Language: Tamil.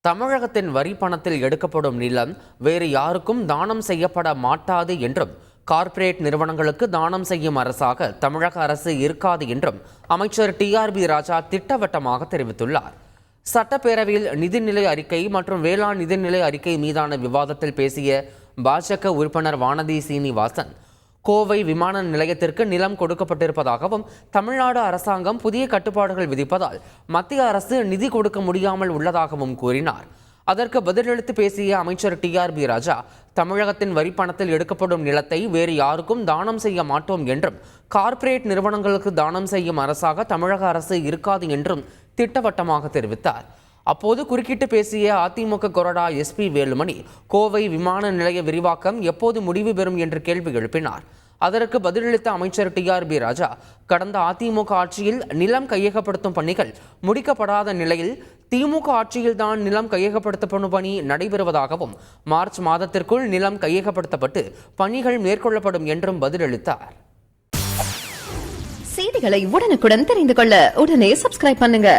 தமிழகத்தின் வரி பணத்தில் எடுக்கப்படும் நிலம் வேறு யாருக்கும் தானம் செய்யப்பட மாட்டாது என்றும் கார்ப்பரேட் நிறுவனங்களுக்கு தானம் செய்யும் அரசாக தமிழக அரசு இருக்காது என்றும் அமைச்சர் டிஆர்பி ராஜா திட்டவட்டமாக தெரிவித்துள்ளார். சட்டப்பேரவையில் நிதிநிலை அறிக்கை மற்றும் வேளாண் நிதிநிலை அறிக்கை மீதான விவாதத்தில் பேசிய பாஜக உறுப்பினர் வானதி சீனிவாசன், கோவை விமான நிலையத்திற்கு நிலம் கொடுக்கப்பட்டிருப்பதாகவும் தமிழ்நாடு அரசாங்கம் புதிய கட்டுப்பாடுகள் விதிப்பதால் மத்திய அரசு நிதி கொடுக்க முடியாமல் உள்ளதாகவும் கூறினார். அதற்கு பதிலளித்து பேசிய அமைச்சர் டிஆர்பி ராஜா, தமிழகத்தின் வரி பணத்தில் எடுக்கப்படும் நிலத்தை வேறு யாருக்கும் தானம் செய்ய மாட்டோம் என்றும் கார்ப்பரேட் நிறுவனங்களுக்கு தானம் செய்யும் அரசாக தமிழக அரசு இருக்காது என்றும் திட்டவட்டமாக தெரிவித்தார். அப்போது குறுக்கிட்டு பேசிய அதிமுக கொறடா எஸ்பி வேலுமணி, கோவை விமான நிலைய விரிவாக்கம் எப்போது முடிவு பெறும் என்று கேள்வி எழுப்பினார். அதற்கு பதிலளித்த அமைச்சர் டிஆர்பி ராஜா, கடந்த அதிமுக ஆட்சியில் நிலம் கையகப்படுத்தும் பணிகள் முடிக்கப்படாத நிலையில் திமுக ஆட்சியில்தான் நிலம் கையகப்படுத்தப்படும் பணி நடைபெறுவதாகவும் மார்ச் மாதத்திற்குள் நிலம் கையகப்படுத்தப்பட்டு பணிகள் மேற்கொள்ளப்படும் என்றும் பதிலளித்தார். செய்திகளை உடனுக்குடன் தெரிந்து கொள்ள உடனே சப்ஸ்கிரைப் பண்ணுங்க.